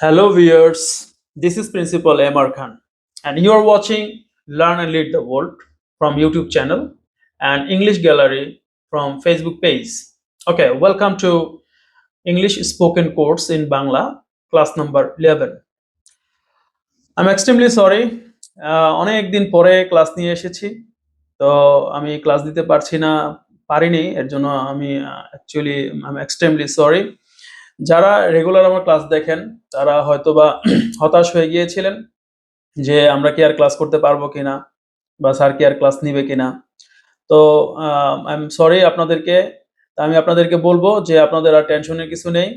Hello viewers, this is Principal Amar Khan and you are watching Learn and Lead the World from YouTube channel and English Gallery from Facebook page. Okay, welcome to English spoken course in Bangla, class number 11. I'm extremely sorry, অনেক দিন পরে class নিয়ে এসেছি, তো আমি class দিতে পারিনি, এর জন্য আমি এক্সট্রিমলি সরি। যারা রেগুলার আমার ক্লাস দেখেন তারা হয়তোবা হতাশ হয়ে গিয়েছিলেন যে আমরা কি আর ক্লাস করতে পারবো কিনা বা স্যার কি আর ক্লাস নিবে কিনা। তো আই এম সরি আপনাদেরকে। আমি আপনাদেরকে বলবো যে আপনাদের আর টেনশনের কিছু নেই।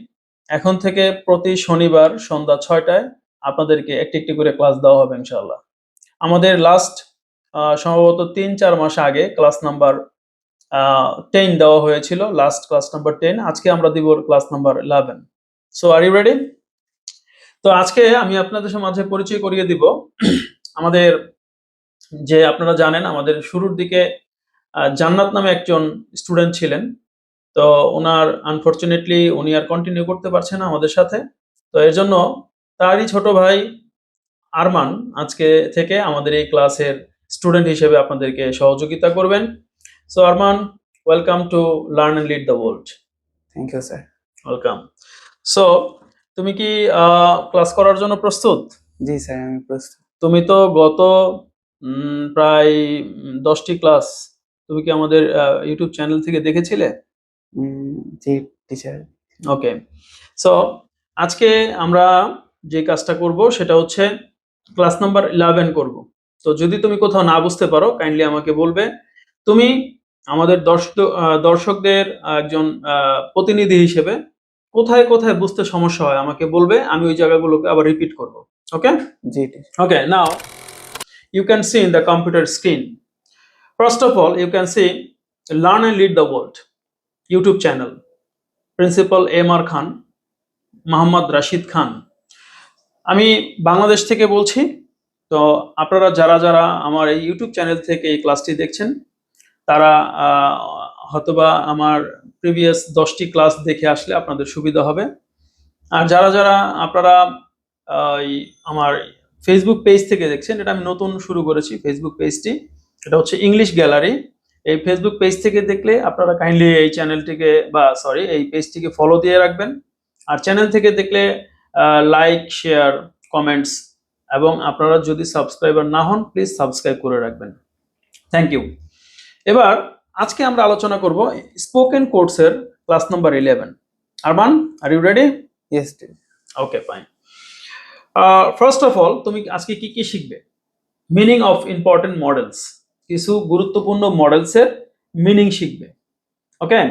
এখন থেকে প্রতি শনিবার সন্ধ্যা ৬টায় আপনাদেরকে একটি একটি করে ক্লাস দেওয়া হবে ইনশাআল্লাহ। আমাদের লাস্ট সম্ভবত ৩-৪ মাস আগে ক্লাস নাম্বার 10 দেওয়া হয়েছিল, লাস্ট ক্লাস নাম্বার 10। আজকে আমরা দিব class number 11। So are you ready? তো আজকে আমি আপনাদের মাঝে পরিচয় করিয়ে দিব আমাদের, যে আপনারা জানেন আমাদের শুরুর দিকে জান্নাত নামে একজন স্টুডেন্ট ছিলেন। তো ওনার আনফরচুনেটলি উনি আর কন্টিনিউ করতে পারছেন না আমাদের সাথে। তো এর জন্য তারই ছোট ভাই আরমান আজকে থেকে আমাদের এই ক্লাসের স্টুডেন্ট হিসেবে আপনাদেরকে সহযোগিতা করবেন। So Arman, welcome to learn and lead the world. Thank you sir. Welcome. So তুমি কি ক্লাস করার জন্য প্রস্তুত? জি স্যার, আমি প্রস্তুত। তুমি তো গত প্রায় 10টি ক্লাস তুমি কি আমাদের ইউটিউব চ্যানেল থেকে দেখেছিলে? জি টিচার। ওকে, সো আজকে আমরা যে কাজটা করব সেটা হচ্ছে ক্লাস নাম্বার 11 করব। তো যদি তুমি কোথাও না বুঝতে পারো কাইন্ডলি আমাকে বলবে। তুমি আমাদের দর্শকদের একজন প্রতিনিধি হিসেবে কোথায় কোথায় বুঝতে সমস্যা হয় আমাকে বলবে, আমি ওই জায়গাগুলোকে আবার রিপিট করব। ওকে জি ওকে, নাও you can see in the computer screen. First of all, you can see Learn and Lead the World YouTube channel, Principal Amar Khan, Mohammad Rashid Khan. আমি বাংলাদেশ থেকে বলছি। তো আপনারা যারা যারা আমার এই ইউটিউব চ্যানেল থেকে এই ক্লাসটি দেখছেন তারা হয়তোবা আমার প্রিভিয়াস 10টি ক্লাস দেখে আসলে আপনাদের সুবিধা হবে। আর যারা যারা আপনারা আমার ফেসবুক পেজ থেকে দেখছেন, এটা আমি নতুন শুরু করেছি ফেসবুক পেজটি, এটা হচ্ছে ইংলিশ গ্যালারি। এই ফেসবুক পেজ থেকে দেখলে আপনারা কাইন্ডলি এই চ্যানেলটিকে এই পেজটিকে ফলো দিয়ে রাখবেন। আর চ্যানেল থেকে দেখলে লাইক, শেয়ার, কমেন্টস, এবং আপনারা যদি সাবস্ক্রাইবার না হন প্লিজ সাবস্ক্রাইব করে রাখবেন। Thank you. এবার আজকে আমরা আলোচনা করব স্পোকেন কোর্সের class number 11। Arman, are you ready? Yes teacher. Okay, fine. First of all, তুমি আজকে কি কি শিখবে? মিনিং অফ ইম্পর্টেন্ট মডেলস, কিছু গুরুত্বপূর্ণ মডেলসের মিনিং শিখবে। ওকে,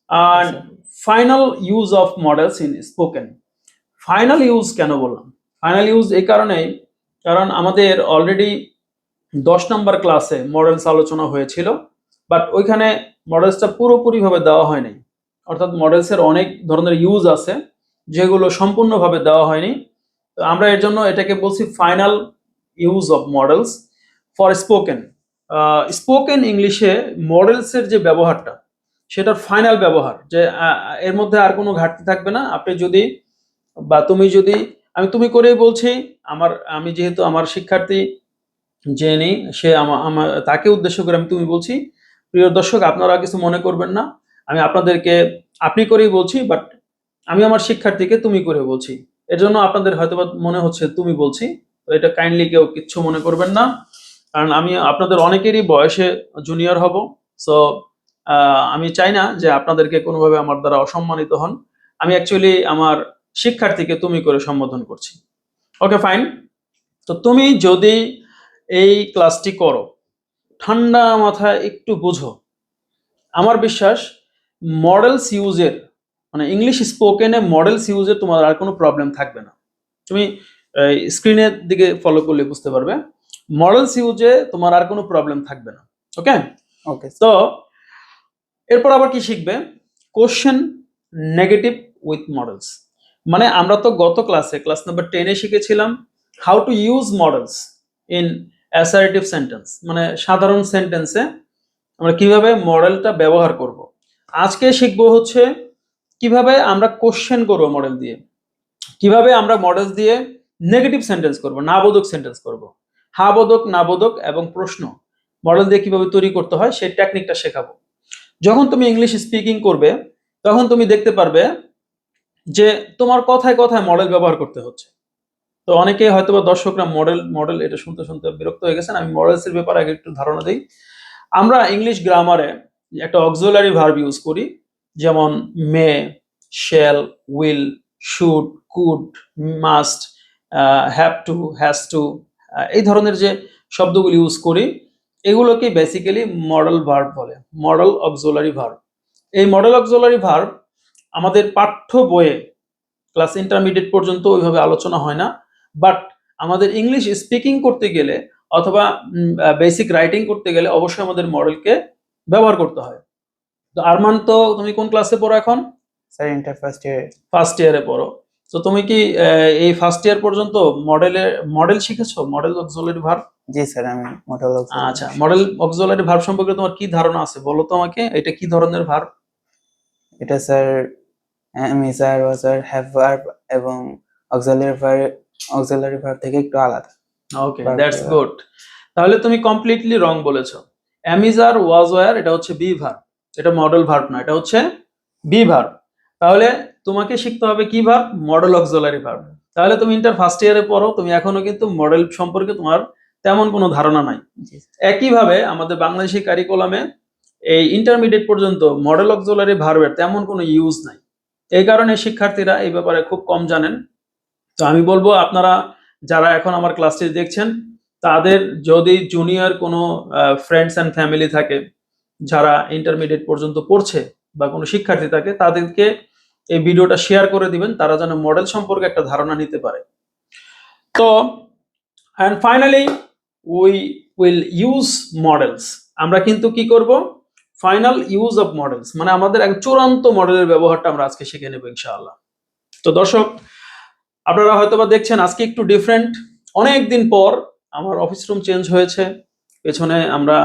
আর final use of modals in spoken. Final use কেন বললাম? ফাইনাল ইউজ এই কারণেই, কারণ আমাদের অলরেডি 10 নম্বর ক্লাসে মডেলস আলোচনা হয়েছিল, বাট ওইখানে মডেলসটা পুরোপুরিভাবে দেওয়া হয়নি। অর্থাৎ মডেলসের অনেক ধরনের ইউজ আছে যেগুলো সম্পূর্ণভাবে দেওয়া হয়নি। তো আমরা এর জন্য এটাকে বলছি final use of models for spoken. Spoken ইংলিশে মডেলসের যে ব্যবহারটা সেটার ফাইনাল ব্যবহার, যে এর মধ্যে আর কোনো ঘাটতি থাকবে না। আপনি যদি বা তুমি যদি, আমি তুমি করেই বলছি, আমি যেহেতু আমার শিক্ষার্থী জেনি, সে আমার তাকে উদ্দেশ্য করে আমি তুমি বলছি। প্রিয় দর্শক, আপনারা কিছু মনে করবেন না, আমি আপনাদেরকে আপনি করেই বলছি, বাট আমি আমার শিক্ষার্থীকে তুমি করে বলছি। এর জন্য আপনাদের হয়তো মনে হচ্ছে তুমি বলছি, তো এটা কাইন্ডলি কেউ কিচ্ছু মনে করবেন না, কারণ আমি আপনাদের অনেকেরই বয়সে জুনিয়র হব। সো আমি চাই না যে আপনাদেরকে কোনোভাবে আমার দ্বারা অসম্মানিত হন। আমি অ্যাকচুয়ালি আমার শিক্ষার্থীকে তুমি করে সম্বোধন করছি। ওকে, ফাইন। তো তুমি যদি এই ক্লাসটি করো, ঠান্ডা মাথায় একটু বুঝো, আমার বিশ্বাস মডেলস ইউজের, মানে ইংলিশ স্পোকেনে মডেলস ইউজের তোমার আর কোনো প্রবলেম থাকবে না। তুমি স্ক্রিনের দিকে ফলো করলে বুঝতে পারবে, মডেলস ইউজে তোমার আর কোনো প্রবলেম থাকবে না। ওকে ওকে, তো এরপর আবার কি শিখবে? Question negative with models. মানে আমরা তো গত ক্লাসে ক্লাস নাম্বার 10-এ শিখেছিলাম how to use models in assertive sentence, মানে সাধারণ সেন্টেন্সে আমরা কিভাবে মডেলটা ব্যবহার করব। আজকে শিখবো হচ্ছে কিভাবে আমরা কোশ্চেন করব মডেল দিয়ে। কিভাবে আমরা মডেলস দিয়ে নেগেটিভ সেন্টেন্স করব, না বোধক সেন্টেন্স করব, হা বোধক, না বোধক এবং প্রশ্ন মডেল দিয়ে কিভাবে তৈরি করতে হয় সেই টেকনিকটা শেখাবো। যখন তুমি ইংলিশ স্পিকিং করবে তখন তুমি দেখতে পারবে যে তোমার কথায় কথায় মডেল ব্যবহার করতে হচ্ছে। তো অনেকে হয়তো বা দর্শকরা মডেল মডেল এটা শুনতে শুনতে বিরক্ত হয়ে গেছেন। আমি মডেলসের ব্যাপারে আগে একটু ধারণা দিই। আমরা ইংলিশ গ্রামারে একটা অক্সিলারি ভার্ব ইউজ করি, যেমন may, shall, will, should, could, must, have to, has to, এই ধরনের যে শব্দগুলি ইউজ করি এগুলোকে বেসিক্যালি মডেল ভার্ব বলে, মডেল অক্সিলারি ভার্ব। এই মডেল অক্সিলারি ভার্ব আমাদের পাঠ্য বইয়ে ক্লাস ইন্টারমিডিয়েট পর্যন্ত ওইভাবে আলোচনা হয় না, বাট আমাদের ইংলিশ স্পিকিং করতে গেলে অথবা বেসিক রাইটিং করতে গেলে অবশ্যই আমাদের মডেলকে ব্যবহার করতে হয়। তো আরমান, তো তুমি কোন ক্লাসে পড়ো এখন? Sir inter first year. First ইয়ারে পড়ো। তো তুমি কি এই ফার্স্ট ইয়ার পর্যন্ত মডেল শিখেছো, মডেল অক্সিলারি ভার্ব? জি স্যার, আমি মডেল আচ্ছা, মডেল অক্সিলারি ভার্ব সম্পর্কে তোমার কি ধারণা আছে বলো তো আমাকে, এটা কি ধরনের ভার্ব? এটা sir am is are was are have verb এবং অক্সিলারি ভার্ব থেকে একটু আলাদা। ওকে, Verb দ্যাটস গুলো। গুড। তাহলে তুমি কমপ্লিটলি রং বলেছো। am is are was were এটা হচ্ছে বি ভার্ব, এটা মডেল ভার্ব না, এটা হচ্ছে বি ভার্ব। তাহলে তোমাকে শিখতে হবে কি ভার্ব? Model auxiliary verb. তাহলে তুমি ইন্টার ফার্স্ট ইয়ারে পড়ো, তুমি এখনো কিন্তু মডেল সম্পর্কে তোমার তেমন কোনো ধারণা নাই। জি একইভাবে আমাদের বাংলাদেশি কারিকুলামে এই ইন্টারমিডিয়েট পর্যন্ত মডেল অক্সিলারি ভার্বের তেমন কোনো ইউজ নাই। এই কারণে শিক্ষার্থীরা এই ব্যাপারে খুব কম জানেন। তো আমি বলবো আপনারা যারা এখন আমার ক্লাসটি দেখছেন তাদের যদি জুনিয়র কোনো ফ্রেন্ডস অ্যান্ড ফ্যামিলি থাকে যারা ইন্টারমিডিয়েট পর্যন্ত পড়ছে বা কোনো শিক্ষার্থী থাকে, তাদেরকে এই ভিডিওটা শেয়ার করে দিবেন, তারা যেন মডেল সম্পর্কে একটা ধারণা নিতে পারে। তো and finally we will use models. আমরা কিন্তু কি করব? ফাইনাল ইউজ অফ মডেলস, মানে আমাদের এক চূড়ান্ত মডেলের ব্যবহারটা আমরা আজকে শিখে নেব ইনশাআল্লাহ। তো দর্শক, আপনারা হয়তোবা দেখছেন আজকে একটু ডিফারেন্ট, অনেক দিন পর আমার অফিস রুম চেঞ্জ হয়েছে। পেছনে আমরা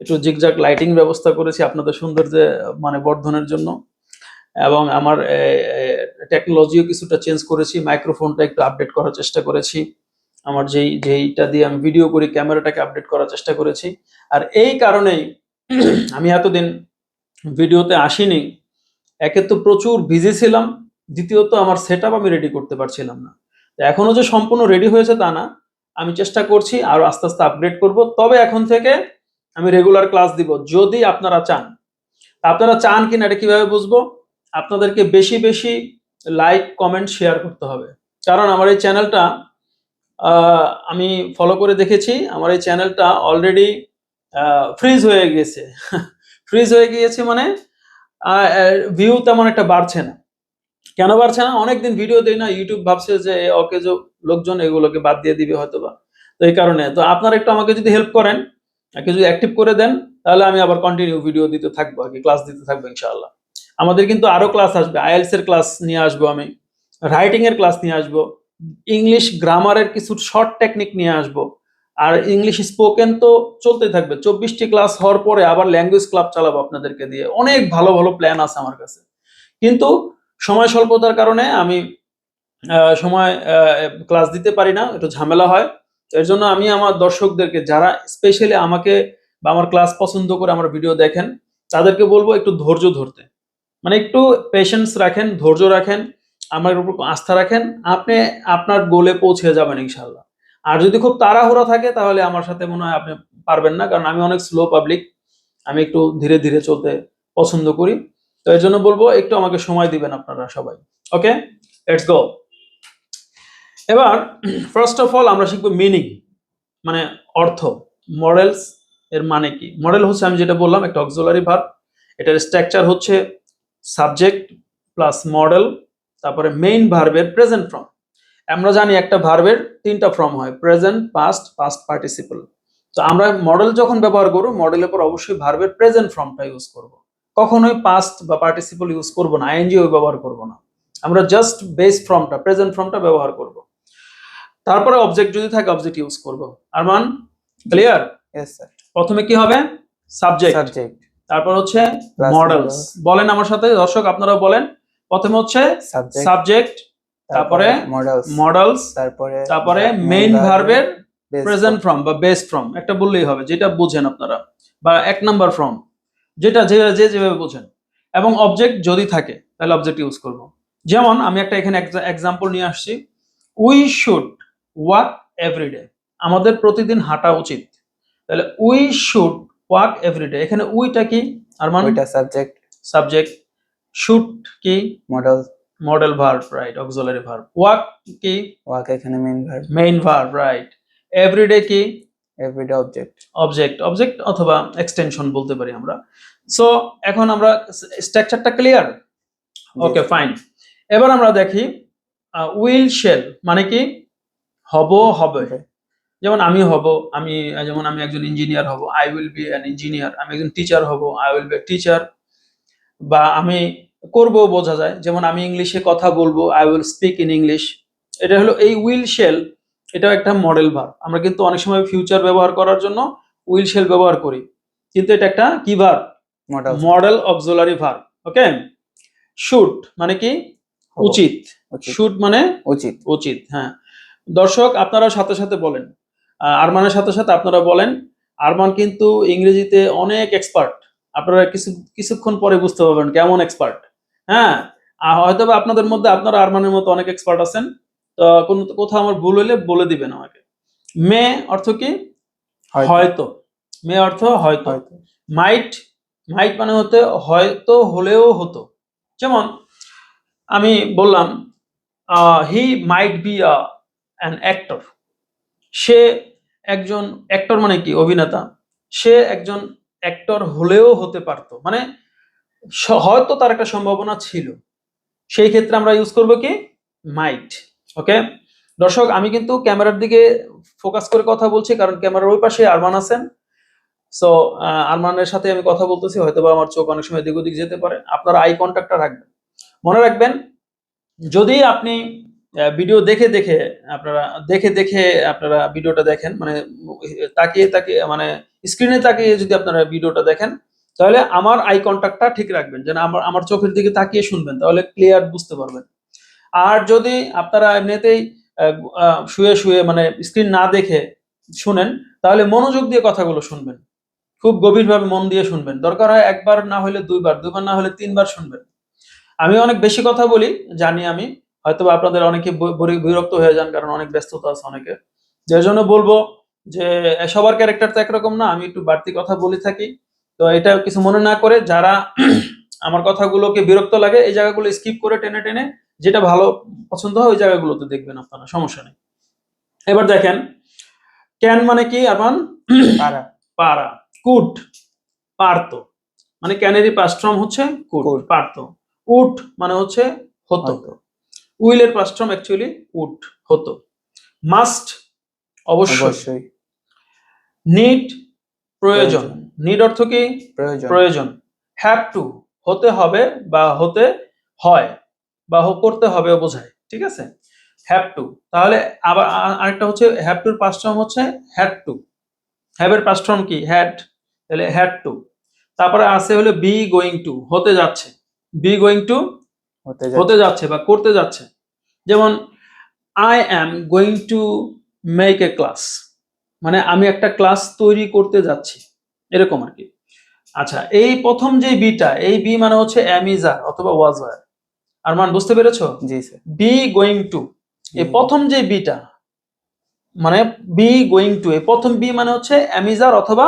একটু জিগজাগ লাইটিং ব্যবস্থা করেছি আপনাদের সৌন্দর্যে মানে বর্ধনের জন্য, এবং আমার টেকনোলজিও কিছুটা চেঞ্জ করেছি, মাইক্রোফোনটা একটু আপডেট করার চেষ্টা করেছি, আমার যেইটা দিয়ে আমি ভিডিও করি ক্যামেরাটাকে আপডেট করার চেষ্টা করেছি। আর এই কারণেই আমি এতদিন ভিডিওতে আসিনি। একে তো প্রচুর বিজি ছিলাম, দ্বিতীয়ত আমার সেটআপ আমি রেডি করতে পারছিলাম না। এখনো যে সম্পূর্ণ রেডি হয়েছে তা না, আমি চেষ্টা করছি আরো আস্তে আস্তে আপগ্রেড করব। তবে এখন থেকে আমি রেগুলার ক্লাস দিব যদি আপনারা চান। আপনারা চান কিনা এটা কিভাবে বুঝবো? আপনাদেরকে বেশি বেশি লাইক, কমেন্ট, শেয়ার করতে হবে। কারণ আমার এই চ্যানেলটা আমি ফলো করে দেখেছি, আমার এই চ্যানেলটা অলরেডি ফ্রিজ হয়ে গেছে। ফ্রিজ হয়ে গিয়েছে মানে ভিউ তেমন একটা বাড়ছে না। কেন বাড়ছে না? অনেকদিন ভিডিও দেই না, ইউটিউব ভাবছে যে অকেজো লোকজন এগুলোকে বাদ দিয়ে দিবে হয়তোবা। তো এই কারণে তো আপনারা একটু আমাকে যদি হেল্প করেন, যদি অ্যাক্টিভ করে দেন, তাহলে আমি আবার কন্টিনিউ ভিডিও দিতে থাকবো, আর কি ক্লাস দিতে থাকবো ইনশাআল্লাহ। আমাদের কিন্তু আরো ক্লাস আসবে, আইএলটিএস এর ক্লাস নিয়ে আসবো আমি, রাইটিং এর ক্লাস নিয়ে আসবো, ইংলিশ গ্রামারের কিছু শর্ট টেকনিক নিয়ে আসবো, আর ইংলিশ স্পোকেন তো চলতেই থাকবে। 24টি ক্লাস হওয়ার পরে আবার ল্যাঙ্গুয়েজ ক্লাব চালাবো আপনাদেরকে দিয়ে। অনেক ভালো ভালো প্ল্যান আছে আমার কাছে, কিন্তু সময় স্বল্পতার কারণে আমি সময় ক্লাস দিতে পারি না, একটু ঝামেলা হয়। এর জন্য আমি আমার দর্শকদেরকে, যারা স্পেশালি আমাকে বা আমার ক্লাস পছন্দ করে আমার ভিডিও দেখেন, তাদেরকে বলবো একটু ধৈর্য ধরতে, মানে একটু পেশেন্স রাখেন, ধৈর্য রাখেন, আমার উপর আস্থা রাখেন, আপনি আপনার গোলে পৌঁছে যাবেন ইনশাআল্লাহ। আর যদি খুব তাড়াহুড়া থাকে তাহলে আমার সাথে মনে হয় আপনি পারবেন না, কারণ আমি অনেক স্লো পাবলিক, আমি একটু ধীরে ধীরে চলতে পছন্দ করি। তো এর জন্য বলবো একটু আমাকে সময় দিবেন আপনারা সবাই। ওকে, লেটস গো। এবার ফার্স্ট অফ অল আমরা শিখবো মিনিং, মানে অর্থ। মডেলস এর মানে কি? মডেল হচ্ছে আমি যেটা বললাম একটা অক্সিলারি ভার্ব, এটার স্ট্রাকচার হচ্ছে সাবজেক্ট প্লাস মডেল, তারপরে মেইন ভার্বের প্রেজেন্ট ফর্ম। আমরা জানি একটা ভার্বের তিনটা ফর্ম হয়, প্রেজেন্ট, পাস্ট, পাস্ট পার্টিসিপল। তো আমরা মডেল যখন ব্যবহার করব, মডেলের পর অবশ্যই ভার্বের প্রেজেন্ট ফর্মটা ইউজ করব, কখনোই পাস্ট বা পার্টিসিপল ইউজ করব না, আইএনজিও ব্যবহার করব না। আমরা জাস্ট বেস ফর্মটা, প্রেজেন্ট ফর্মটা ব্যবহার করব। তারপরে অবজেক্ট যদি থাকে অবজেক্ট ইউজ করব। আরমান, ক্লিয়ার? Yes sir. প্রথমে কি হবে? সাবজেক্ট, সাবজেক্ট তারপর হচ্ছে প্লাস মডেলস। বলেন আমার সাথে দর্শক, আপনারা বলেন। প্রথমে হচ্ছে সাবজেক্ট সাবজেক্ট, তারপরে modals, মডেলস, তারপরে তারপরে main মেইন verb ভার্বের base প্রেজেন্ট form। ফর্ম বা বেস ফর্ম একটা বললেই হবে, যেটা বুঝেন আপনারা, বা এক নাম্বার ফর্ম, যেটা যে যে যেভাবে বোঝেন। এবং অবজেক্ট যদি থাকে তাহলে অবজেক্ট ইউজ করব। যেমন আমি একটা এখানে এক্সাম্পল নিয়ে আসছি, উই শুড ওয়াক এভরিডে, আমাদের প্রতিদিন হাঁটা উচিত। তাহলে উই শুড ওয়াক এভরিডে, এখানে উইটা কি আর মান ওইটা সাবজেক্ট, সাবজেক্ট, শুড কি model, model verb, right, auxiliary verb, walk কি ওয়াক এখানে main verb, main verb, right, everyday কি এভরিডে অবজেক্ট। অবজেক্ট অথবা এক্সটেনশন বলতে পারি আমরা। সো এখন আমরা স্ট্রাকচারটা ক্লিয়ার, ওকে ফাইন। এবার আমরা দেখি উইল শেল মানে কি হব, হবে। যেমন আমি হব, আমি যেমন আমি একজন ইঞ্জিনিয়ার হব, I will be an engineer. আমি একজন টিচার হব, আই উইল বি টিচার। বা আমি করব বোঝা যায়, যেমন আমি ইংলিশে কথা বলবো, I will speak in English. এটা হলো এই উইল শেল, এটাও একটা মডেল ভার্ব। আমরা কিন্তু অনেক সময় ফিউচার ব্যবহার করার জন্য উইল শেল ব্যবহার করি, কিন্তু এটা একটা কি verb, model, model auxiliary verb. Okay, should মানে কি উচিত, শুড মানে উচিত, উচিত। হ্যাঁ দর্শক, আপনারা সাথে সাথে বলেন, আরমানের সাথে সাথে আপনারা বলেন। আরমান কিন্তু ইংরেজিতে অনেক এক্সপার্ট, আপনারা কিছুক্ষণ পরে বুঝতে পারবেন কেমন এক্সপার্ট। হ্যাঁ, হয়তো বা আপনাদের মধ্যে আপনারা আরমানের মতো অনেক এক্সপার্ট আছেন, তো কোথাও আমার ভুল হইলে বলে দিবেন আমাকে। মে অর্থ কি হয়তো, মে অর্থ হয়তো। মাইট, মাইট মানে হতে হয়তো হলেও হতো। যেমন আমি বললাম হি মাইট বি অ্যান অ্যাক্টর, সে একজন অ্যাক্টর মানে কি অভিনেতা, সে একজন অ্যাক্টর হলেও হতে পারতো, মানে হয়তো তার একটা সম্ভাবনা ছিল। সেই ক্ষেত্রে আমরা ইউজ করব কি মাইট। ওকে দর্শক, আমি কিন্তু ক্যামেরার দিকে ফোকাস করে কথা বলছি, কারণ ক্যামেরার ওই পাশে আরমান আছেন। সো আরমানের সাথে আমি কথা বলতেছি, হয়তো বা আমার চোখ অনেক সময় এদিক ওদিক যেতে পারে, আপনারা আই কন্ট্যাক্টটা রাখবেন। মনে রাখবেন, যদি আপনি ভিডিও দেখে দেখে আপনারা ভিডিওটা দেখেন, মানে তাকিয়ে তাকিয়ে, মানে স্ক্রিনে তাকিয়ে যদি আপনারা ভিডিওটা দেখেন, তাহলে আমার আই কন্ট্যাক্টটা ঠিক রাখবেন, যেন আমার চোখের দিকে তাকিয়ে শুনবেন, তাহলে ক্লিয়ার বুঝতে পারবেন। আর যদি আপনারা এমনিতেই শুয়ে শুয়ে মানে স্ক্রিন না দেখে শুনেন, তাহলে মনোযোগ দিয়ে কথাগুলো শুনবেন, খুব গভীরভাবে মন দিয়ে শুনবেন। দরকার হয় একবার না হলে দুইবার, দুইবার না হলে তিনবার শুনবেন। আমি অনেক বেশি কথা বলি জানি আমি, হয়তো আপনাদের অনেকে বিরক্ত হয়ে যান, কারণ অনেক ব্যস্ততা আছে অনেকে। যার জন্য বলবো যে সবার ক্যারেক্টার তো একরকম না, আমি একটু বাড়তি কথা বলে থাকি। তো এটা কিছু মনে না করে, যারা আমার কথাগুলোকে বিরক্ত লাগে এই জায়গাগুলো স্কিপ করে টেনে টেনে যেটা ভালো পছন্দ হয় ওই জায়গাগুলোতে দেখবেন, আপনারা সমস্যা নেই। এবার দেখেন, ক্যান মানে কি আরমান, পারা, পারা। কুড পারতো, মানে ক্যানেরই পাস্ট ফর্ম হচ্ছে কুড, পারতো। উড মানে হচ্ছে হতো, উইলের পাস্ট ফর্ম অ্যাকচুয়ালি উড, হতো। মাস্ট অবশ্যই, নিড প্রয়োজন, নিড অর্থ কি প্রয়োজন। হ্যাভ টু হতে হবে বা হতে হয় বা করতে হবে বোঝায়, ঠিক আছে, হ্যাভ টু। তাহলে আবার আরেকটা হচ্ছে হ্যাভ টুর পাস্ট ফর্ম হচ্ছে হ্যাড টু, হ্যাভ এর পাস্ট ফর্ম কি হ্যাড, তাহলে হ্যাড টু। তারপরে আছে হলো বি গোয়িং টু, হতে যাচ্ছে, বি গোয়িং টু হতে যাচ্ছে বা করতে যাচ্ছে। যেমন I am going to make a class, মানে আমি একটা ক্লাস তৈরি করতে যাচ্ছি, এরকম আর কি। আচ্ছা, এই প্রথম যে বিটা, এই বি মানে হচ্ছে অ্যাম ইজ আর অথবা ওয়াজ ওয়ার। আর মান বুঝতে পেরেছো? জি স্যার। বি গোয়িং টু, এই প্রথম যে বিটা মানে বি গোয়িং টু, এই প্রথম বি মানে হচ্ছে অ্যাম ইজ আর অথবা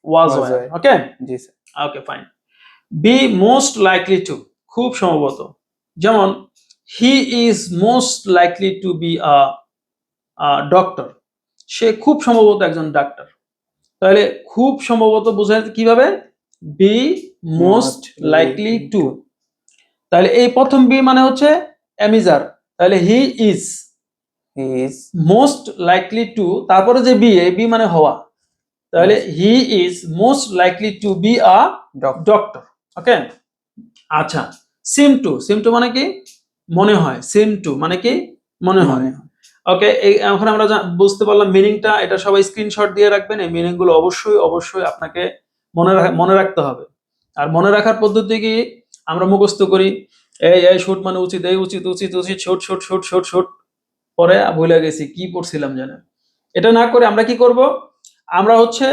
ওয়াজ ওয়ার। ওকে জি sir. Okay fine. Be most likely to, খুব সম্ভবত। যেমন he is most likely to be a doctor, সে খুব সম্ভবত একজন ডাক্তার। তাহলে খুব সম্ভবত বোঝায় কিভাবে, বি মোস্ট লাইকলি টু। তাহলে এই প্রথম বি মানে হচ্ছে অ্যামিজার, তাহলে he is most likely to, তারপরে যে বি, এই বি মানে হওয়া, তাহলে he is most likely to be a doctor. Okay আচ্ছা, সিম টু, সিম টু মানে কি মনে হয়, সিম টু মানে কি মনে হয়। ওকে, এখন আমরা বুঝতে পারলাম মিনিংটা, এটা সবাই স্ক্রিনশট দিয়ে রাখবেন। এই মিনিং গুলো অবশ্যই অবশ্যই আপনাকে মনে রাখতে হবে। আর মনে রাখার পদ্ধতি কি, আমরা মুখস্থ করি, এই শুট মানে উচিত, এই উচিত উচিত উচিত, shoot shoot shoot shoot shoot, পরে ভুলে গেছি কি পড়ছিলাম জানেন। এটা না করে আমরা কি করব, আমরা হচ্ছে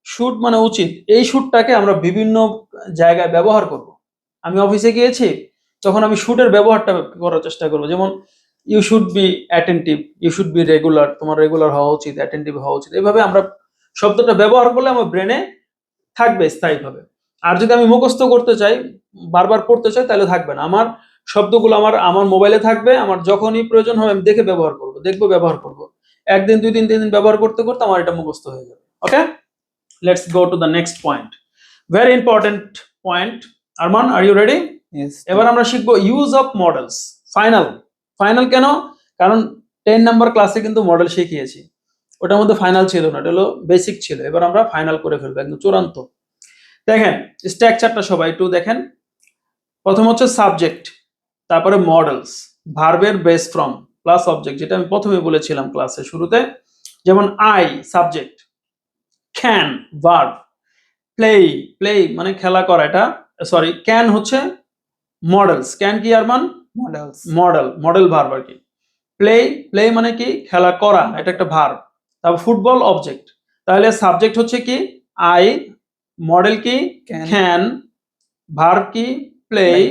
শুট মানে উচিত, এই শুটটাকে আমরা বিভিন্ন জায়গায় ব্যবহার করব। আমি অফিসে গিয়েছি, তখন আমি শুটের ব্যবহারটা করার চেষ্টা করব। যেমন you should be attentive, you should be regular, তোমার রেগুলার হওয়া উচিত, অ্যাটেন্টিভ হওয়া উচিত। এভাবে আমরা শব্দটা ব্যবহার করলে আমার ব্রেনে থাকবে স্থায়ীভাবে। আর যদি আমি মুখস্থ করতে চাই, বারবার পড়তে চাই, তাহলে থাকবে না। আমার শব্দগুলো আমার আমার মোবাইলে থাকবে, আমার যখনই প্রয়োজন হবে আমি দেখে ব্যবহার করব, দেখবো ব্যবহার করব। একদিন, 2 দিন, 3 দিন ব্যবহার করতে করতে আমার এটা মুখস্থ হয়ে যাবে। Okay, let's go to the next point, very important point. Arman, are you ready? Yes. এবার আমরা শিখবো use of models. Final, final কেন? কারণ 10 নাম্বার ক্লাসে কিন্তু মডেল শিখিয়েছি, ওটার মধ্যে ফাইনাল ছিল না, এটা হলো বেসিক ছিল। এবার আমরা ফাইনাল করে ফেলবো, একদম চূড়ান্ত। দেখেন স্ট্রাকচারটা সবাই একটু দেখেন। প্রথম হচ্ছে সাবজেক্ট, তারপরে মডেলস, ভার্বের বেস ফ্রম প্লাস অবজেক্ট, যেটা আমি প্রথমে বলেছিলাম ক্লাসের শুরুতে। যেমন I subject, can verb, play, play মানে খেলা করা, এটা সরি, ক্যান হচ্ছে মডেলস, ক্যান কি Arman? Models. Modal, model verb আর কি। প্লে, প্লে মানে কি খেলা করা, এটা একটা ভার্ব। তারপর ফুটবল অবজেক্ট, তাহলে সাবজেক্ট হচ্ছে কি আই, মডেল কি Can. ক্যান, ভার্ব কি প্লে, Play.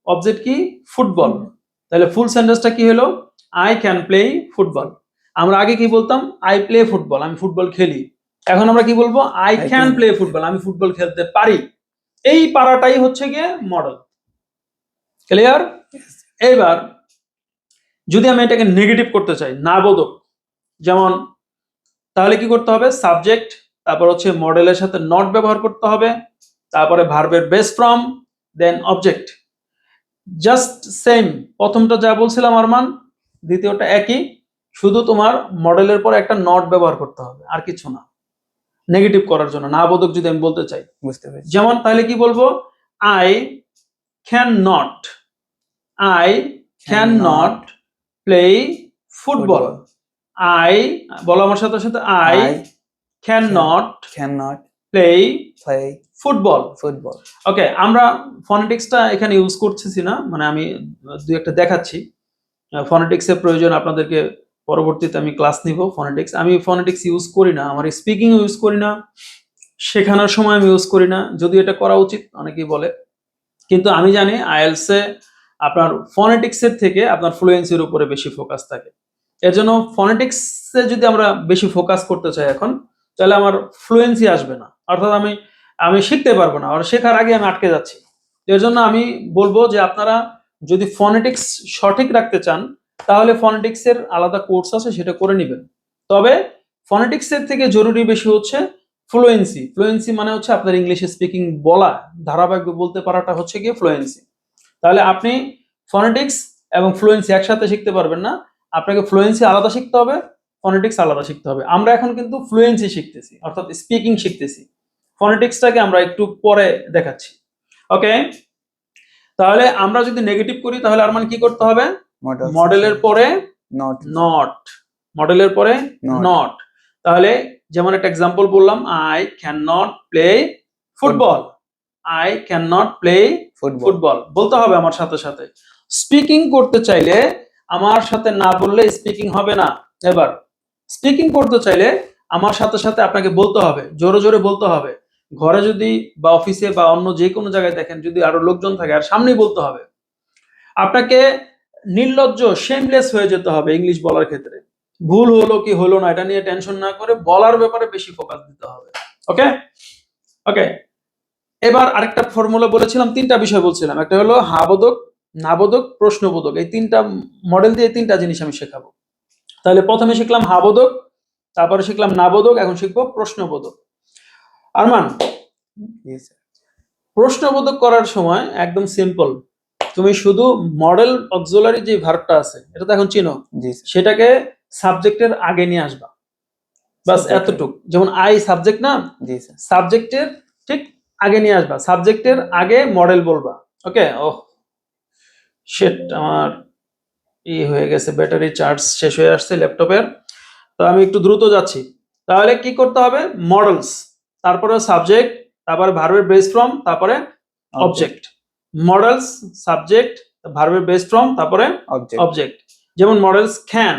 অবজেক্ট কি ফুটবল। তাহলে ফুল সেন্টেন্সটা কি হলো? I can play football. আমরা আগে কি বলতাম? আই প্লে ফুটবল, আমি ফুটবল খেলি। এখন আমরা কি বলবো? I I can can. Play football, আমি ফুটবল খেলতে পারি। এই পারাটাই হচ্ছে গিয়ে মডেল। ক্লিয়ার? Yes. এবার যদি আমি এটাকে নেগেটিভ করতে চাই, না বোধক, যেমন, তাহলে কি করতে হবে? সাবজেক্ট, তারপর হচ্ছে মডেলের সাথে নট ব্যবহার করতে হবে, তারপরে ভার্বের base form, then object. Just same, প্রথমটা যা বলছিলাম আরমান, দ্বিতীয়টা একই, শুধু তোমার মডেলের পর একটা নট ব্যবহার করতে হবে, আর কিছু না, নেগেটিভ করার জন্য, না বোধক যদি আমি বলতে চাই। বুঝতে পেরেছি। যেমন তাহলে কি বলবো? I can not, I can not play football. I, বলো আমার সাথে সাথে, I I can not cannot play play football. football. ওকে, আমরা ফনেটিক্সটা এখানে ইউজ করতেছি না, মানে আমি দুই একটা দেখাচ্ছি। ফনেটিক্সের প্রয়োজন আপনাদেরকে পরবর্তীতে আমি ক্লাস নিব ফনেটিক্স। আমি ফনেটিক্স ইউজ করি না, আমার স্পিকিং ইউজ করি না, শেখানোর সময় আমি ইউজ করি না, যদি এটা করা উচিত অনেকেই বলে। কিন্তু আমি জানি আইএলসে আপনার ফনেটিক্সের থেকে আপনার ফ্লুয়েন্সির উপরে বেশি ফোকাস থাকে। এর জন্য ফনেটিক্সে যদি আমরা বেশি ফোকাস করতে চাই এখন, তাহলে আমার ফ্লুয়েন্সি আসবে না, অর্থাৎ আমি আমি শিখতে পারবো না, আর শেখার আগে আমি আটকে যাচ্ছি। এর জন্য আমি বলবো যে আপনারা যদি ফনেটিক্স সঠিক রাখতে চান, তাহলে ফনেটিক্সের আলাদা কোর্স আছে, সেটা করে নেবেন। তবে ফনেটিক্সের থেকে জরুরি বেশি হচ্ছে ফ্লুয়েন্সি। ফ্লুয়েন্সি মানে হচ্ছে আপনার ইংলিশ স্পিকিং বলা, ধারাবাহিক বলতে পারাটা হচ্ছে গিয়ে ফ্লুয়েন্সি। তাহলে আপনি ফনেটিক্স এবং ফ্লুয়েন্সি একসাথে শিখতে পারবেন না, আপনাকে ফ্লুয়েন্সি আলাদা শিখতে হবে, ফনেটিক্স আলাদা শিখতে হবে। আমরা এখন কিন্তু ফ্লুয়েন্সি শিখতেছি, অর্থাৎ স্পিকিং শিখতেছি। ফনেটিক্সটাকে আমরা একটু পরে দেখাচ্ছি। ওকে, তাহলে আমরা যদি নেগেটিভ করি, তাহলে আর মানে কি করতে হবে? Models. মডেলের পরে Not. নট, মডেলের পরে Not. নট। তাহলে যেমন একটা এক্সাম্পল বললাম, I can not play football, I can not play Football. Football বলতে হবে আমার সাথে সাথে। স্পিকিং করতে চাইলে আমার সাথে না বললে স্পিকিং হবে না। এবার স্পিকিং করতে চাইলে আমার সাথে সাথে আপনাকে বলতে হবে, জোরে জোরে বলতে হবে। ঘরে যদি বা অফিসে বা অন্য যে কোনো জায়গায় দেখেন, যদি আরো লোকজন থাকে, আর সামনেই বলতে হবে। আপনাকে নির্লজ্জ, শেমলেস হয়ে যেতে হবে ইংলিশ বলার ক্ষেত্রে। ভুল হলো কি হলো না এটা নিয়ে টেনশন না করে বলার ব্যাপারে বেশি ফোকাস দিতে হবে। ওকে, ওকে। এবার আরেকটা ফর্মুলা বলেছিলাম, তিনটা বিষয় বলছিলাম, একটা হলো হাবোধক, নাবোধক, প্রশ্নবোধক। এই তিনটা মডেল দিয়ে তিনটা জিনিস আমি শেখাবো। তাহলে প্রথমে শিখলাম হাবোধক, তারপরে শিখলাম নাবোধক, এখন শিখবো প্রশ্নবোধক। Arman, Yes, sir. প্রশ্নবোধক করার সময় একদম সিম্পল, তুমি শুধু মডেল অক্সিলারি যে ভার্বটা আছে, এটা তো এখন চিনো, Yes, sir. সেটাকে সাবজেক্টের আগে নিয়ে আসবা, বাস Subject. এতটুক। যেমন আই সাবজেক্ট না, Yes, sir. সাবজেক্টের ঠিক আগে নিয়ে আসবা, সাবজেক্টের আগে মডেল বলবা। ওকে, ওহ শিট, আমার হয়ে গেছে, ব্যাটারি চার্জ শেষ হয়ে আসছে ল্যাপটপের, তো আমি একটু দ্রুত যাচ্ছি। তাহলে কি করতে হবে? মডেলস, তারপরে সাবজেক্ট, তারপরে ভার্বের বেস ফ্রম, তারপরে অবজেক্ট। মডেলস, সাবজেক্ট, ভার্বের বেস ফ্রম তারপরে Object. অবজেক্ট। যেমন মডেলস ক্যান,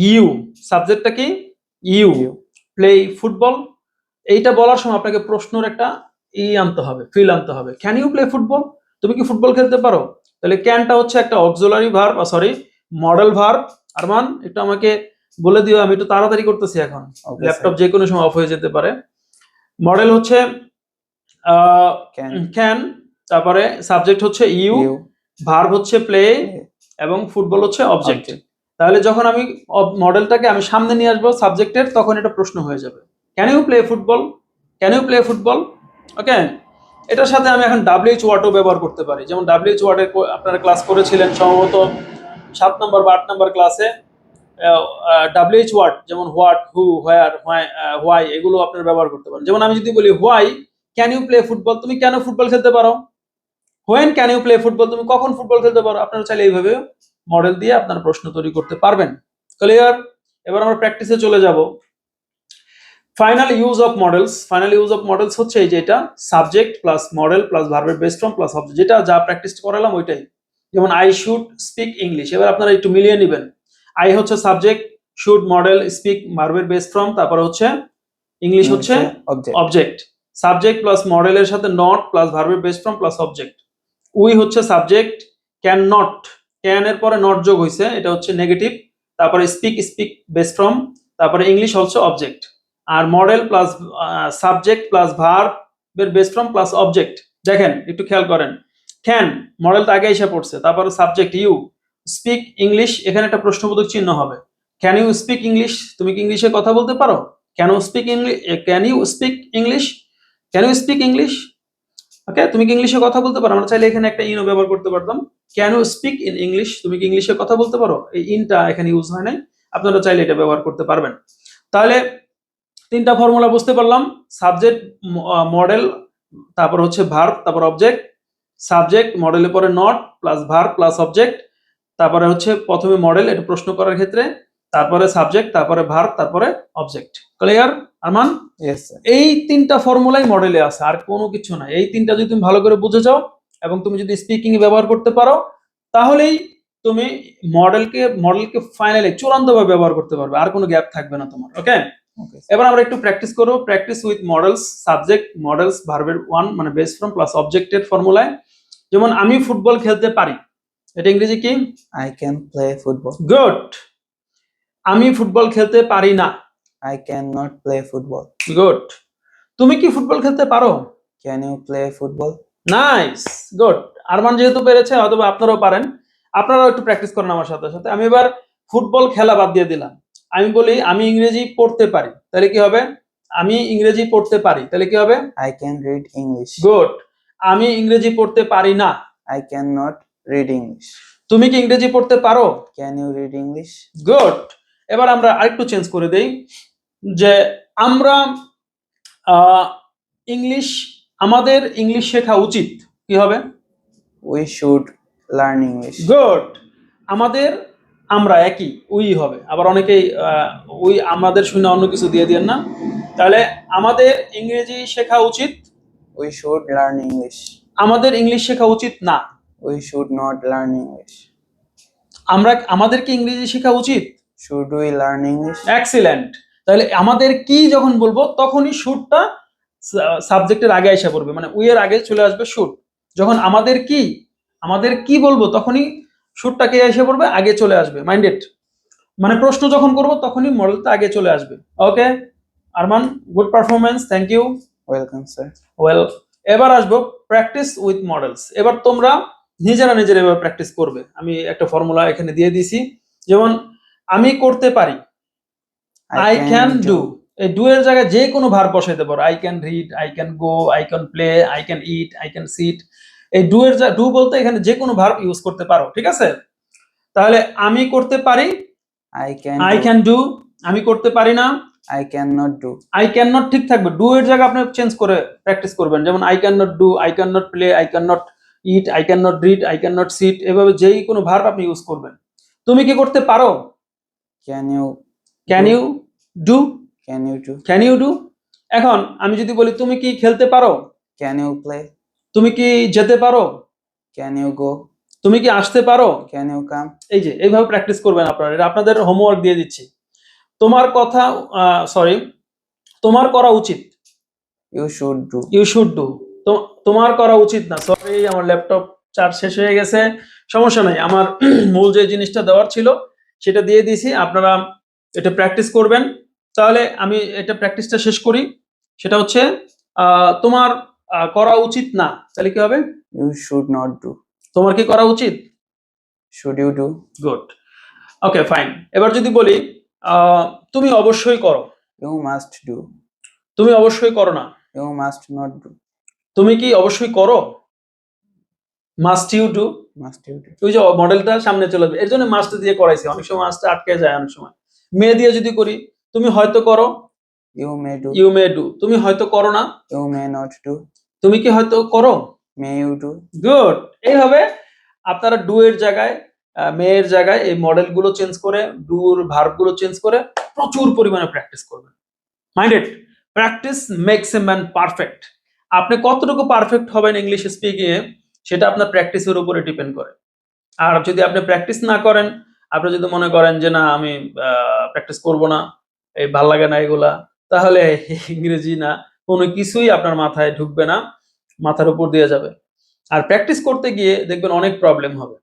ইউ, সাবজেক্টটা কি ইউ, You. Play football. এইটা বলার সময় আপনাকে প্রশ্নের একটা আনতে হবে, ফিল আনতে হবে। ক্যান ইউ প্লে ফুটবল, তুমি কি ফুটবল খেলতে পারো? তাহলে ক্যানটা হচ্ছে একটা auxiliary verb, sorry modal verb. Arman একটু আমাকে বলে দিও, আমি একটু তাড়াতাড়ি করতেছি এখন, Okay, ল্যাপটপ sir. যে কোনো সময় অফ হয়ে যেতে পারে। মডেল হচ্ছে Can. ক্যান, তারপরে সাবজেক্ট হচ্ছে ইউ, You. ভার্ব হচ্ছে প্লে, Play. এবং ফুটবল হচ্ছে অবজেক্ট। Object. তাহলে যখন আমি মডেলটাকে আমি সামনে নিয়ে আসবো সাবজেক্টের, তখন এটা প্রশ্ন হয়ে যাবে, can you play football, can you play football. Okay, এটার সাথে আমি এখন WH ওয়ার্ডও ব্যবহার করতে পারি। যেমন WH ওয়ার্ডের আপনারা ক্লাস করেছিলেন সম্ভবত 7 নম্বর বা 8 নম্বর ক্লাসে। WH ওয়ার্ড যেমন হোয়াট, হু, হোয়ার, হোয়াই, এগুলো আপনারা ব্যবহার করতে পারেন। যেমন আমি যদি বলি why can you play football, তুমি কেন ফুটবল খেলতে পারো? When can you play football, তুমি কখন ফুটবল খেলতে পারো? আপনারা চাইলে এইভাবে মডেল দিয়ে আপনার প্রশ্ন তৈরি করতে পারবেন। ক্লিয়ার? এবার আমরা প্র্যাকটিসে চলে যাব। Final use of models, final use of models হচ্ছে এই যে এটা সাবজেক্ট প্লাস মডেল প্লাস ভার্বের বেস ফ্রম প্লাস অবজেক্ট, যেটা যা প্র্যাকটিস করালাম ওইটাই। যেমন আই শুড স্পিক ইংলিশ, এবার আপনারা একটু মিলিয়ে নেবেন। আই হচ্ছে সাবজেক্ট, শুড মডেল, স্পিক ভার্বের বেস ফ্রম, তারপর হচ্ছে ইংলিশ হচ্ছে Object. অবজেক্ট। সাবজেক্ট প্লাস মডেলের সাথে নট প্লাস ভার্বের base form plus object. We হচ্ছে সাবজেক্ট, ক্যান নট, ক্যান এর পরে নট যোগ হয়েছে, এটা হচ্ছে নেগেটিভ। তারপরে স্পিক, স্পিক বেস ফ্রম, তারপরে ইংলিশ হচ্ছে অবজেক্ট। আর মডেল প্লাস সাবজেক্ট প্লাস ভার্বের বেস ফ্রম প্লাস অবজেক্ট। দেখেন একটু খেয়াল করেন, ক্যান মডেলটা আগে এসে পড়ছে, তারপরে সাবজেক্ট ইউ, স্পিক ইংলিশ, এখানে একটা প্রশ্নবোধক চিহ্ন হবে। ক্যান ইউ স্পিক ইংলিশ, তুমি কি ইংলিশে কথা বলতে পারো? Can you speak English, can you speak English, can you speak English. Okay, তুমি কি ইংলিশে কথা বলতে পারো? আমরা চাইলে এখানে একটা ইনও ব্যবহার করতে পারতাম, can you speak in English, তুমি কি ইংলিশে কথা বলতে পারো? এই ইনটা এখানে ইউজ হয় নাই, আপনারা চাইলে এটা ব্যবহার করতে পারবেন। তাহলে তিনটা ফর্মুলা বুঝতে পারলাম, সাবজেক্ট, মডেল, তারপর হচ্ছে ভার্ব, তারপর অবজেক্ট। সাবজেক্ট মডেলের পরে not plus verb plus object, তারপরে হচ্ছে প্রথমে মডেল, এটা প্রশ্ন করার ক্ষেত্রে, তারপরে সাবজেক্ট, তারপরে ভার্ব, তারপরে object. Clear Arman? Yes, sir. এই তিনটা ফর্মুলাই মডেলে আছে, আর কোনো কিছু না। এই তিনটা যদি তুমি ভালো করে বুঝে যাও এবং তুমি যদি স্পিকিং এ ব্যবহার করতে পারো, তাহলেই তুমি মডেলকে ফাইনালি চূড়ান্তভাবে ব্যবহার করতে পারবে, আর কোনো গ্যাপ থাকবে না তোমার। ওকে, Okay, sir. এবার আমরা একটু প্র্যাকটিস করব। Practice with models, subject models ভার্বের ওয়ান মানে বেস ফ্রম প্লাস অবজেক্টের ফর্মুলায়। যেমন আমি ফুটবল খেলতে পারি, এটা ইংরেজি কি? I can play football. Good. আমি ফুটবল খেলতে পারি না, I cannot play football. Good. তুমি কি ফুটবল খেলতে পারো? Can you play football? Nice, good. Arman যেহেতু পেরেছে, অথবা আপনারাও পারেন, আপনারাও একটু প্র্যাকটিস করেন আমার সাথে সাথে। আমি এবার ফুটবল খেলা বাদ দিয়ে দিলাম, আমি বলি আমি ইংরেজি পড়তে পারি, তাহলে কি হবে? আমি ইংরেজি পড়তে পারি, তাহলে কি হবে? I can read English. Good. আমি ইংরেজি পড়তে পারি না, I cannot read English. তুমি কি ইংরেজি পড়তে পারো? Can you read English? Good. এবার আমরা আরেকটু চেঞ্জ করে দেই, যে আমরা ইংলিশ, আমাদের ইংলিশ শেখা উচিত, কি হবে? We should learn English. Good. আমাদের, আমরা একই, উই হবে। আবার অনেকেই উই আমাদের শুনে অন্য কিছু দিয়ে দেন না। তাহলে আমাদের ইংরেজি শেখা উচিত, We should learn English. আমাদের ইংলিশ শেখা উচিত না। We should not learn English. আমাদের কি ইংরেজি শেখা উচিত? Should we learn English? Excellent. তাহলে আমাদের কি যখন বলবো তখনই শুডটা সাবজেক্টের আগে এসে পড়বে, মানে উই এর আগে চলে আসবে শুড। যখন আমাদের কি বলবো তখনই শুডটাকে এসে পড়বে, আগে চলে আসবে, মাইন্ডেড। মানে প্রশ্ন যখন করব তখনই মডেলটা আগে চলে আসবে। Okay Arman, good performance, thank you. Welcome, sir. Well, এবার আসবো প্র্যাকটিস উইথ মডেলস। এবার তোমরা নিজেরা এবার প্র্যাকটিস করবে। আমি একটা ফর্মুলা এখানে দিয়ে দিছি, যেমন আমি করতে পারি, আই ক্যান ডু। এই ডু এর জায়গায় যে কোনো ভার্ব বসাইতে পারো, I can read, I can go, I can play, I can it, I can sit. এই ডু এর ডু বলতে এখানে যে কোনো ভার্ব ইউজ করতে পারো, ঠিক আছে? তাহলে আমি করতে পারি, I can. I do. Can do. আমি করতে পারি না, I cannot do. I can not ঠিক থাকবে, ডু এর জায়গায় আপনি চেঞ্জ করে প্র্যাকটিস করবেন। যেমন I can not do, I can not play, I can not it, I can not read, I can not seat, এভাবে যেই কোনো ভার্ব আপনি ইউজ করবেন। তুমি কি করতে পারো? Can you? Can you do, Can you do? Can you do. এখন আমি যদি বলি তুমি কি খেলতে পারো, Can you play? তুমি কি যেতে পারো, Can you go? তুমি কি আসতে পারো? Can you come? এই যে এইভাবে প্র্যাকটিস করবেন আপনারা, এটা আপনাদের হোমওয়ার্ক দিয়ে দিচ্ছি। তোমার কথা, সরি, তোমার করা উচিত, You should do. You should do. তোমার করা উচিত না, সরি আমার ল্যাপটপ চার্জ শেষ হয়ে গেছে, সমস্যা নাই, আমার মূল যে জিনিসটা দেওয়ার ছিল সেটা দিয়ে দিয়েছি, আপনারা এটা প্র্যাকটিস করবেন। তাহলে আমি এটা প্র্যাকটিসটা শেষ করি, সেটা হচ্ছে তোমার করা উচিত না, তাহলে কি হবে? You should not do. তোমার কি করা উচিত? Should you do? Good, okay fine. এবার যদি বলি তুমি অবশ্যই করো, You must do. তুমি অবশ্যই করো না, You must not do. তুমি কি অবশ্যই করো? Must you do. Must you do? ওই যে মডেলটা সামনে চলে আসবে, এর জন্য মাস্ট দিয়ে করাইছি, অনেক সময় মাস্টটা আটকে যায়, অনেক সময় মে দিয়ে যদি করি, তুমি হয়তো করো, You may do. You may do, তুমি হয়তো করো না, You may not do. তুমি কি হয়তো করো? May you do? গুড। এইভাবে আপনারা ডু এর জায়গায় মে এর জায়গায় এই মডেলগুলো চেঞ্জ করে, ডুর ভার্বগুলো চেঞ্জ করে প্রচুর পরিমাণে প্র্যাকটিস করবেন। Minded, practice makes a man perfect. আপনি কতটুকু পারফেক্ট হবেন ইংলিশ স্পিকিং এ, সেটা আপনার প্র্যাকটিসের উপরে ডিপেন্ড করে। আর যদি আপনি প্র্যাকটিস না করেন, আপনি যদি মনে করেন যে না আমি প্র্যাকটিস করব না, এই ভাল লাগে না এগুলা, তাহলে ইংরেজি না কোনো কিছুই আপনার মাথায় ঢুকবে না, মাথার উপর দিয়ে যাবে। আর প্র্যাকটিস করতে গিয়ে দেখবেন অনেক প্রবলেম হবে।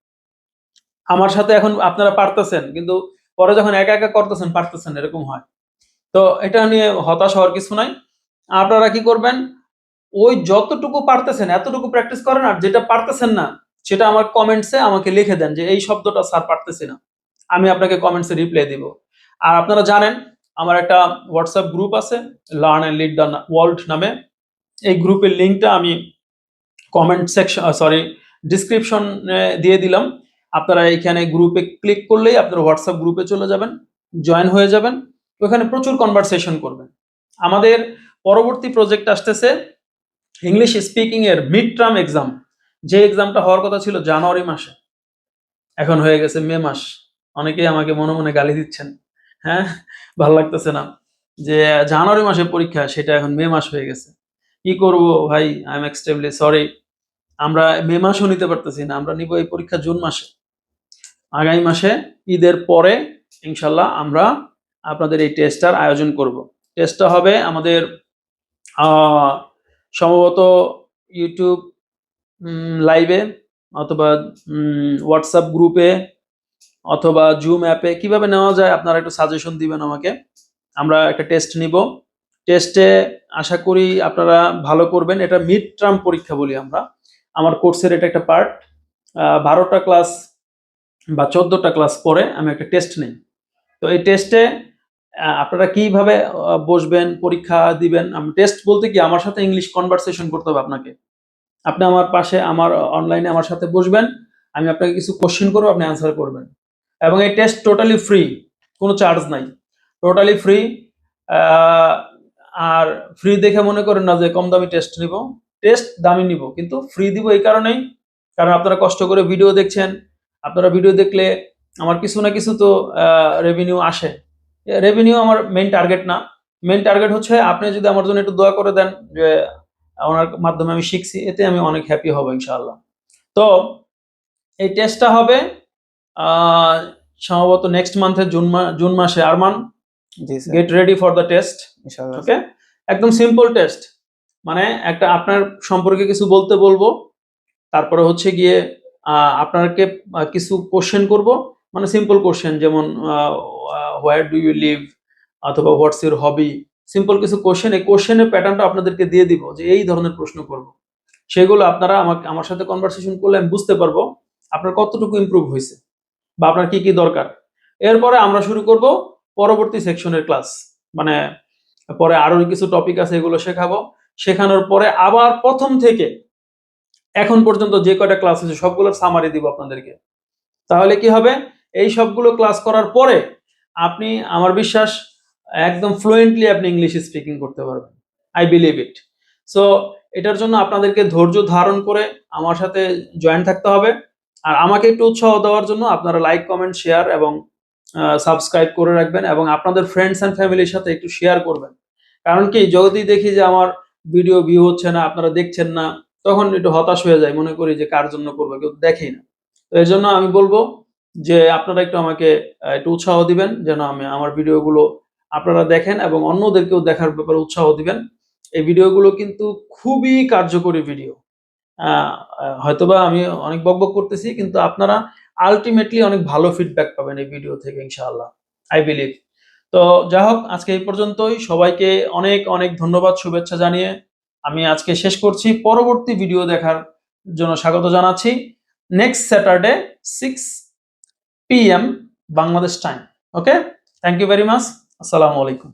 আমার সাথে এখন আপনারা পারতেছেন, কিন্তু পরে যখন একা একা করতেছেন পারতেছেন, এরকম হয়। তো এটা নিয়ে হতাশ হওয়ার কিছু নাই। আপনারা কি করবেন, ওই যতটুকু পারতেছেন এতটুকু প্র্যাকটিস করেন, আর যেটা পারতেছেন না সেটা আমার কমেন্টসে আমাকে লিখে দেন যে এই শব্দটা স্যার পারতেছি না, আমি আপনাকে কমেন্টসে রিপ্লাই দিব। আর আপনারা জানেন আমার একটা হোয়াটসঅ্যাপ গ্রুপ আছে, learn and lead the world নামে। এই গ্রুপের লিঙ্কটা আমি কমেন্ট সেকশন, সরি, ডিসক্রিপশনে দিয়ে দিলাম। আপনারা এখানে গ্রুপে ক্লিক করলেই আপনারা হোয়াটসঅ্যাপ গ্রুপে চলে যাবেন, জয়েন হয়ে যাবেন, ওখানে প্রচুর কনভারসেশন করবেন। আমাদের পরবর্তী প্রজেক্ট আসতেছে ইংলিশ স্পিকিং এর মিড টার্ম এক্সাম, যে এক্সামটা হওয়ার কথা ছিল জানুয়ারি মাসে, এখন হয়ে গেছে মে মাস। অনেকেই আমাকে মনে মনে গালি দিচ্ছেন, হ্যাঁ, ভালো লাগতেছে না যে জানুয়ারি মাসে পরীক্ষা, সেটা এখন মে মাস হয়ে গেছে। কি করব ভাই, আই এম এক্সট্রিমলি সরি। আমরা মে মাসও নিতে পারতেছি না, আমরা নিব এই পরীক্ষা জুন মাসে। আগামী মাসে ঈদের পরে ইনশাল্লাহ আমরা আপনাদের এই টেস্টটার আয়োজন করব। টেস্টটা হবে আমাদের সম্ভবত ইউটিউব লাইভে, অথবা হোয়াটসঅ্যাপ গ্রুপে, অথবা জুম অ্যাপে, কিভাবে নেওয়া যায় আপনারা একটু সাজেশন দিবেন আমাকে। আমরা একটা টেস্ট নিব, টেস্টে আশা করি আপনারা ভালো করবেন। এটা মিড টার্ম পরীক্ষা বলি আমরা, আমার কোর্সের এটা একটা পার্ট। 12টা ক্লাস বা 14টা ক্লাস পরে আমি একটা টেস্ট নিই। তো এই টেস্টে আপনারা কিভাবে বসবেন, পরীক্ষা দিবেন। আমি টেস্ট বলতে কি, আমার সাথে ইংলিশ কনভারসেশন করতে হবে আপনাকে। আপনি আমার পাশে, আমার অনলাইনে আমার সাথে বসবেন, আমি আপনাকে কিছু কোশ্চেন করবো, আপনি অ্যান্সার করবেন। এবং এই টেস্ট টোটালি ফ্রি, কোনো চার্জ নাই, টোটালি ফ্রি। আর ফ্রি দেখে মনে করেন না যে কম দামি টেস্ট নিব, টেস্ট দামি নিব, কিন্তু ফ্রি দিব এই কারণেই, কারণ আপনারা কষ্ট করে ভিডিও দেখছেন। আপনারা ভিডিও দেখলে আমার কিছু না কিছু তো রেভিনিউ আসে। রেভিনিউ আমার মেইন টার্গেট না, মেইন টার্গেট হচ্ছে আপনি যদি আমার জন্য একটু দোয়া করে দেন যে ওনার মাধ্যমে আমি শিখছি, এতে আমি অনেক হ্যাপি হব ইনশাআল্লাহ। তো এই টেস্টটা হবে সম্ভবত নেক্সট মান্থের জুন মাসে। আরমান, জি sir, get ready for the test. ইনশাআল্লাহ। ওকে, একদম সিম্পল টেস্ট, মানে একটা আপনার সম্পর্কে কিছু বলতে বলবো, তারপরে হচ্ছে গিয়ে আপনাকে কিছু কোশ্চেন করব, মানে সিম্পল কোশ্চেন, যেমন হোয়ার ডু ইউ লিভ, অথবা হোয়াটস ইউর হবি, সিম্পল কিছু কোশ্চেন। এই কোশ্চেনের প্যাটার্নটা আপনাদেরকে দিয়ে দিব যে এই ধরনের প্রশ্ন করব, সেগুলো আপনারা আমার সাথে কনভারসেশন করলে আমি বুঝতে পারবো আপনার কতটুকু ইমপ্রুভ হয়েছে বা আপনার কি কি দরকার। এরপরে আমরা শুরু করব পরবর্তী সেকশনের ক্লাস, মানে পরে আরো কিছু টপিক আছে, এগুলো শেখাবো। শেখানোর পরে আবার প্রথম থেকে এখন পর্যন্ত যে কয়টা ক্লাস আছে সবগুলোর সামারি দিব আপনাদেরকে। তাহলে কি হবে, এই সবগুলো ক্লাস করার পরে আপনি, আমার বিশ্বাস, একদম ফ্লুয়েন্টলি আপনি ইংলিশ স্পিকিং করতে পারবেন। I believe it. সো এটার জন্য আপনাদেরকে ধৈর্য ধারণ করে আমার সাথে জয়েন থাকতে হবে। আর আমাকে একটু উৎসাহ দেওয়ার জন্য আপনারা লাইক, কমেন্ট, শেয়ার এবং সাবস্ক্রাইব করে রাখবেন, এবং আপনাদের ফ্রেন্ডস অ্যান্ড ফ্যামিলির সাথে একটু শেয়ার করবেন। কারণ কি, যদি দেখি যে আমার ভিডিও ভিউ হচ্ছে না, আপনারা দেখছেন না, তখন একটু হতাশ হয়ে যায়, মনে করি যে কার জন্য করবো, কেউ দেখেই না। তো তো এই জন্য আমি বলবো যে আপনারা একটু আমাকে একটু উৎসাহ দিবেন যেন আমি আমার ভিডিওগুলো আপনারা দেখেন এবং অন্যদেরকেও দেখার ব্যাপারে উৎসাহ দিবেন। এই ভিডিওগুলো কিন্তু খুবই কার্যকরী ভিডিও। হয়তোবা আমি অনেক বকবক করতেছি কিন্তু আপনারা আল্টিমেটলি অনেক ভালো ফিডব্যাক পাবেন এই ভিডিও থেকে ইনশাআল্লাহ। I believe. তো যাই হোক আজকে এই পর্যন্তই। সবাইকে অনেক, অনেক ধন্যবাদ শুভেচ্ছা জানিয়ে আমি আজকে শেষ করছি। পরবর্তী ভিডিও দেখার জন্য স্বাগত জানাচ্ছি। Next Saturday 6 PM Bangladesh time. Okay? Thank you very much. আসসালামু আলাইকুম।